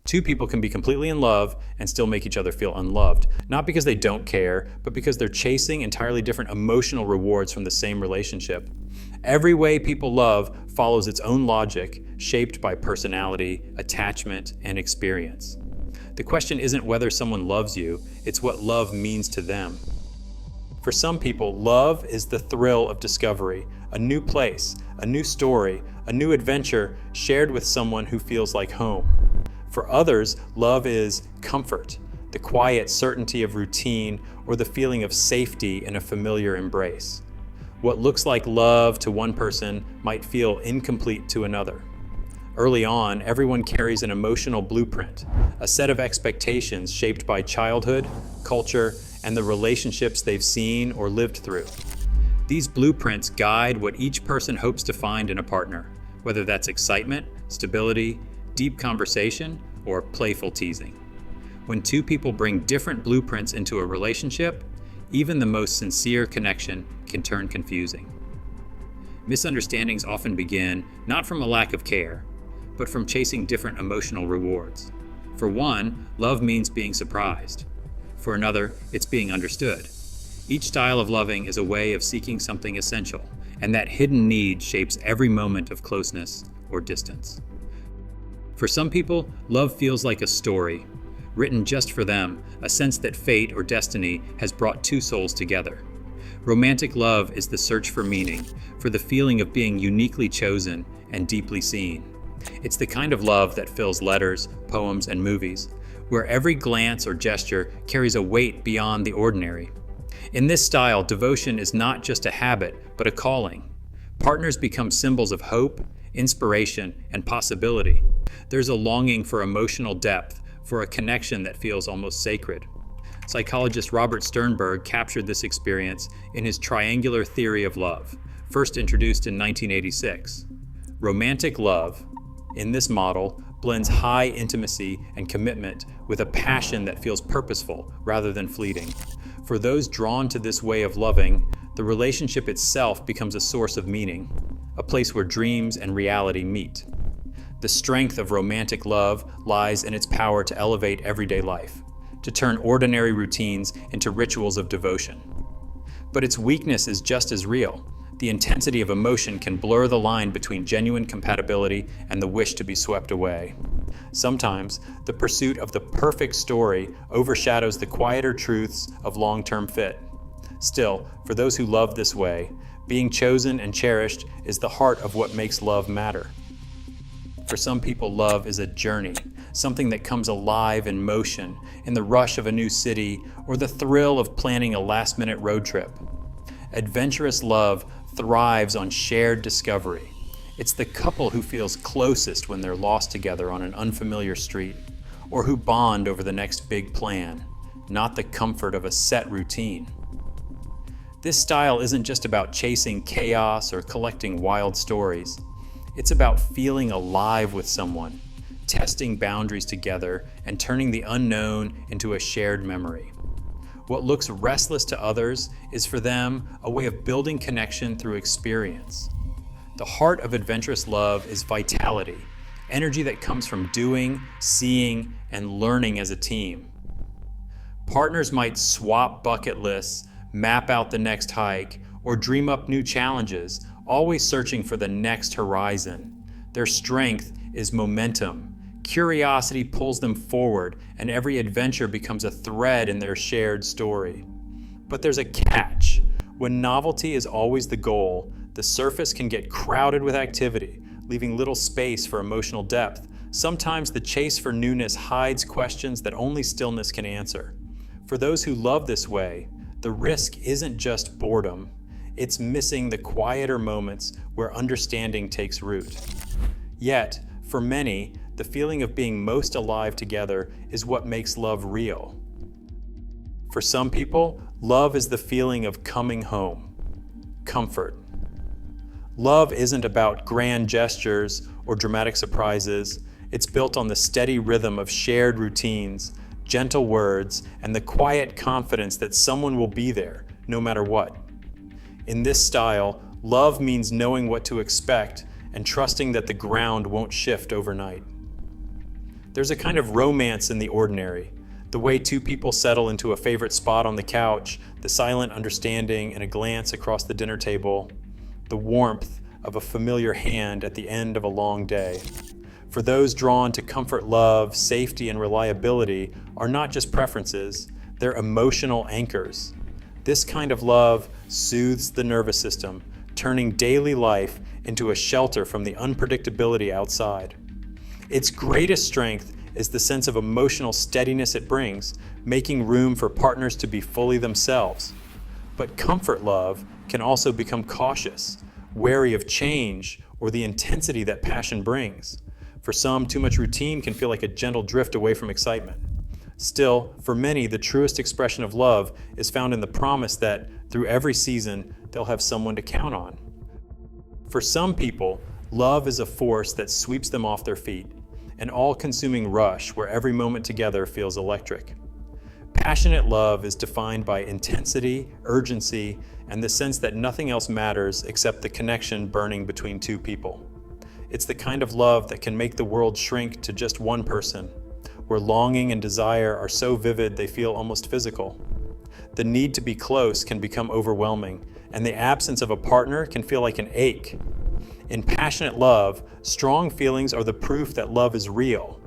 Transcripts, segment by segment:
Two people can be completely in love and still make each other feel unloved, not because they don't care, but because they're chasing entirely different emotional rewards from the same relationship. Every way people love follows its own logic, shaped by personality, attachment, and experience. The question isn't whether someone loves you, it's what love means to them. For some people, love is the thrill of discovery, a new place, a new story, a new adventure shared with someone who feels like home. For others, love is comfort, the quiet certainty of routine, or the feeling of safety in a familiar embrace. What looks like love to one person might feel incomplete to another. Early on, everyone carries an emotional blueprint, a set of expectations shaped by childhood, culture, and the relationships they've seen or lived through. These blueprints guide what each person hopes to find in a partner, whether that's excitement, stability, deep conversation, or playful teasing. When two people bring different blueprints into a relationship, even the most sincere connection can turn confusing. Misunderstandings often begin not from a lack of care, but from chasing different emotional rewards. For one, love means being surprised. For another, it's being understood. Each style of loving is a way of seeking something essential, and that hidden need shapes every moment of closeness or distance. For some people, love feels like a story, written just for them, a sense that fate or destiny has brought two souls together. Romantic love is the search for meaning, for the feeling of being uniquely chosen and deeply seen. It's the kind of love that fills letters, poems, and movies, where every glance or gesture carries a weight beyond the ordinary. In this style, devotion is not just a habit, but a calling. Partners become symbols of hope, inspiration, and possibility. There's a longing for emotional depth, for a connection that feels almost sacred. Psychologist Robert Sternberg captured this experience in his triangular theory of love, first introduced in 1986. Romantic love, in this model, blends high intimacy and commitment with a passion that feels purposeful rather than fleeting. For those drawn to this way of loving, the relationship itself becomes a source of meaning, a place where dreams and reality meet. The strength of romantic love lies in its power to elevate everyday life, to turn ordinary routines into rituals of devotion. But its weakness is just as real. The intensity of emotion can blur the line between genuine compatibility and the wish to be swept away. Sometimes, the pursuit of the perfect story overshadows the quieter truths of long-term fit. Still, for those who love this way, being chosen and cherished is the heart of what makes love matter. For some people, love is a journey, something that comes alive in motion, in the rush of a new city, or the thrill of planning a last-minute road trip. Adventurous love thrives on shared discovery. It's the couple who feels closest when they're lost together on an unfamiliar street, or who bond over the next big plan, not the comfort of a set routine. This style isn't just about chasing chaos or collecting wild stories. It's about feeling alive with someone, testing boundaries together, and turning the unknown into a shared memory. What looks restless to others is for them a way of building connection through experience. The heart of adventurous love is vitality, energy that comes from doing, seeing, and learning as a team. Partners might swap bucket lists, map out the next hike, or dream up new challenges, always searching for the next horizon. Their strength is momentum. Curiosity pulls them forward, and every adventure becomes a thread in their shared story. But there's a catch. When novelty is always the goal, the surface can get crowded with activity, leaving little space for emotional depth. Sometimes the chase for newness hides questions that only stillness can answer. For those who love this way, the risk isn't just boredom. It's missing the quieter moments where understanding takes root. Yet, for many, the feeling of being most alive together is what makes love real. For some people, love is the feeling of coming home, comfort. Love isn't about grand gestures or dramatic surprises. It's built on the steady rhythm of shared routines, gentle words, and the quiet confidence that someone will be there, no matter what. In this style, love means knowing what to expect and trusting that the ground won't shift overnight. There's a kind of romance in the ordinary. The way two people settle into a favorite spot on the couch, the silent understanding and a glance across the dinner table, the warmth of a familiar hand at the end of a long day. For those drawn to comfort, love, safety, and reliability are not just preferences, they're emotional anchors. This kind of love soothes the nervous system, turning daily life into a shelter from the unpredictability outside. Its greatest strength is the sense of emotional steadiness it brings, making room for partners to be fully themselves. But comfort love can also become cautious, wary of change or the intensity that passion brings. For some, too much routine can feel like a gentle drift away from excitement. Still, for many, the truest expression of love is found in the promise that, through every season, they'll have someone to count on. For some people, love is a force that sweeps them off their feet, an all-consuming rush where every moment together feels electric. Passionate love is defined by intensity, urgency, and the sense that nothing else matters except the connection burning between two people. It's the kind of love that can make the world shrink to just one person, where longing and desire are so vivid they feel almost physical. The need to be close can become overwhelming, and the absence of a partner can feel like an ache. In passionate love, strong feelings are the proof that love is real.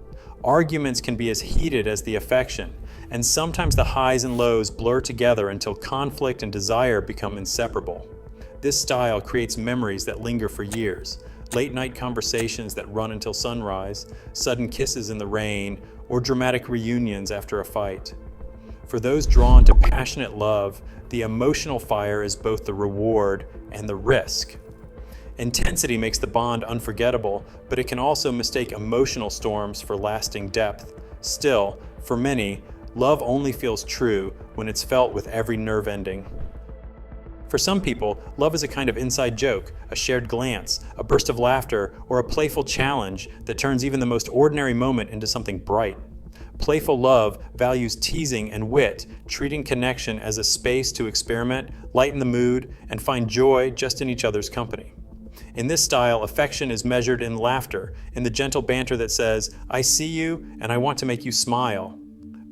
Arguments can be as heated as the affection, and sometimes the highs and lows blur together until conflict and desire become inseparable. This style creates memories that linger for years, late-night conversations that run until sunrise, sudden kisses in the rain, or dramatic reunions after a fight. For those drawn to passionate love, the emotional fire is both the reward and the risk. Intensity makes the bond unforgettable, but it can also mistake emotional storms for lasting depth. Still, for many, love only feels true when it's felt with every nerve ending. For some people, love is a kind of inside joke, a shared glance, a burst of laughter, or a playful challenge that turns even the most ordinary moment into something bright. Playful love values teasing and wit, treating connection as a space to experiment, lighten the mood, and find joy just in each other's company. In this style, affection is measured in laughter, in the gentle banter that says, "I see you and I want to make you smile."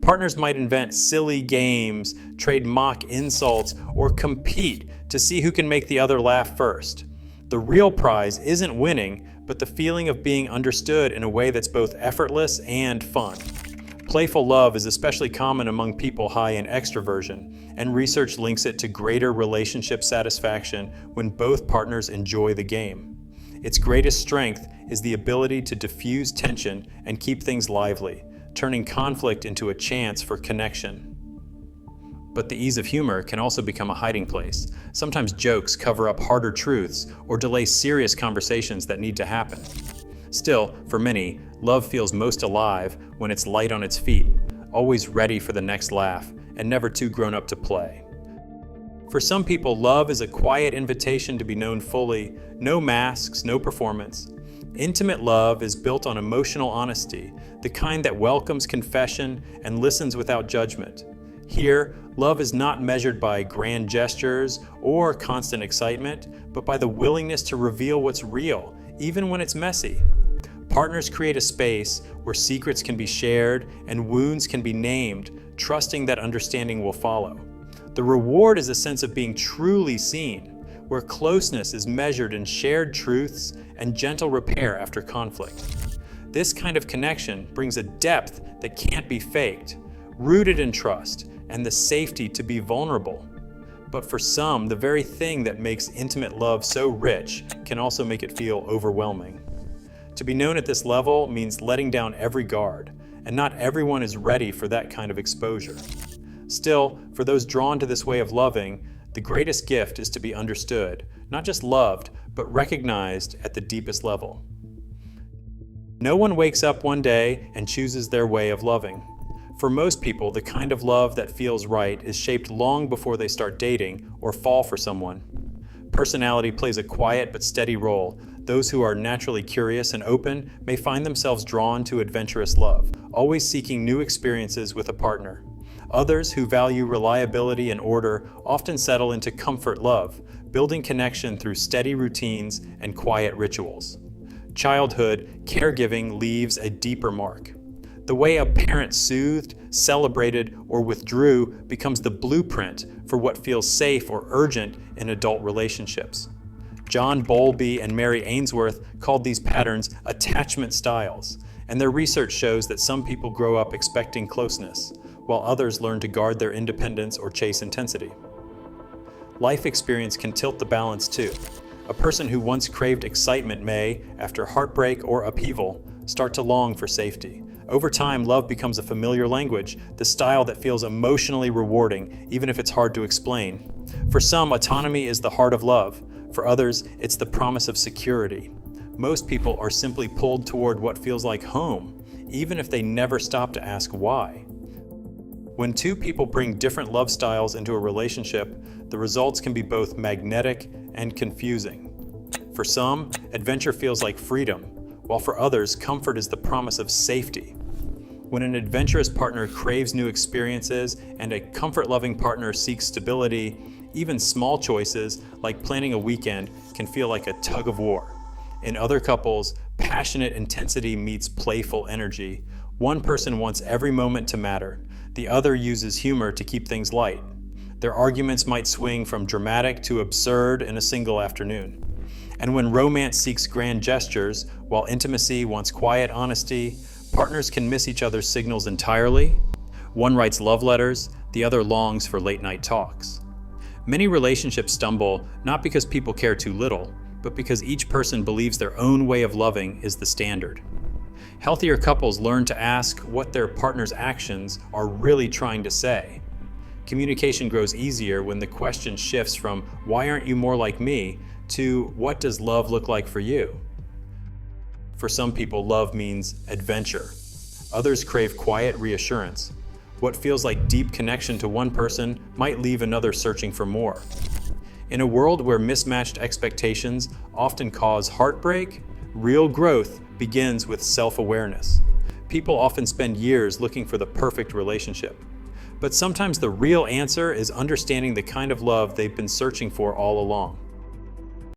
Partners might invent silly games, trade mock insults, or compete to see who can make the other laugh first. The real prize isn't winning, but the feeling of being understood in a way that's both effortless and fun. Playful love is especially common among people high in extroversion, and research links it to greater relationship satisfaction when both partners enjoy the game. Its greatest strength is the ability to diffuse tension and keep things lively, turning conflict into a chance for connection. But the ease of humor can also become a hiding place. Sometimes jokes cover up harder truths or delay serious conversations that need to happen. Still, for many, love feels most alive when it's light on its feet, always ready for the next laugh, and never too grown up to play. For some people, love is a quiet invitation to be known fully, no masks, no performance. Intimate love is built on emotional honesty, the kind that welcomes confession and listens without judgment. Here, love is not measured by grand gestures or constant excitement, but by the willingness to reveal what's real, even when it's messy. Partners create a space where secrets can be shared and wounds can be named, trusting that understanding will follow. The reward is a sense of being truly seen, where closeness is measured in shared truths and gentle repair after conflict. This kind of connection brings a depth that can't be faked, rooted in trust and the safety to be vulnerable. But for some, the very thing that makes intimate love so rich can also make it feel overwhelming. To be known at this level means letting down every guard, and not everyone is ready for that kind of exposure. Still, for those drawn to this way of loving, the greatest gift is to be understood, not just loved, but recognized at the deepest level. No one wakes up one day and chooses their way of loving. For most people, the kind of love that feels right is shaped long before they start dating or fall for someone. Personality plays a quiet but steady role. Those who are naturally curious and open may find themselves drawn to adventurous love, always seeking new experiences with a partner. Others who value reliability and order often settle into comfort love, building connection through steady routines and quiet rituals. Childhood caregiving leaves a deeper mark. The way a parent soothed, celebrated, or withdrew becomes the blueprint for what feels safe or urgent in adult relationships. John Bowlby and Mary Ainsworth called these patterns attachment styles, and their research shows that some people grow up expecting closeness, while others learn to guard their independence or chase intensity. Life experience can tilt the balance too. A person who once craved excitement may, after heartbreak or upheaval, start to long for safety. Over time, love becomes a familiar language, the style that feels emotionally rewarding, even if it's hard to explain. For some, autonomy is the heart of love. For others, it's the promise of security. Most people are simply pulled toward what feels like home, even if they never stop to ask why. When two people bring different love styles into a relationship, the results can be both magnetic and confusing. For some, adventure feels like freedom, while for others, comfort is the promise of safety. When an adventurous partner craves new experiences and a comfort-loving partner seeks stability, even small choices like planning a weekend can feel like a tug of war. In other couples, passionate intensity meets playful energy. One person wants every moment to matter. The other uses humor to keep things light. Their arguments might swing from dramatic to absurd in a single afternoon. And when romance seeks grand gestures, while intimacy wants quiet honesty, partners can miss each other's signals entirely. One writes love letters, the other longs for late-night talks. Many relationships stumble not because people care too little, but because each person believes their own way of loving is the standard. Healthier couples learn to ask what their partner's actions are really trying to say. Communication grows easier when the question shifts from "why aren't you more like me?" to "what does love look like for you?" For some people, love means adventure. Others crave quiet reassurance. What feels like deep connection to one person might leave another searching for more. In a world where mismatched expectations often cause heartbreak, real growth begins with self-awareness. People often spend years looking for the perfect relationship. But sometimes the real answer is understanding the kind of love they've been searching for all along.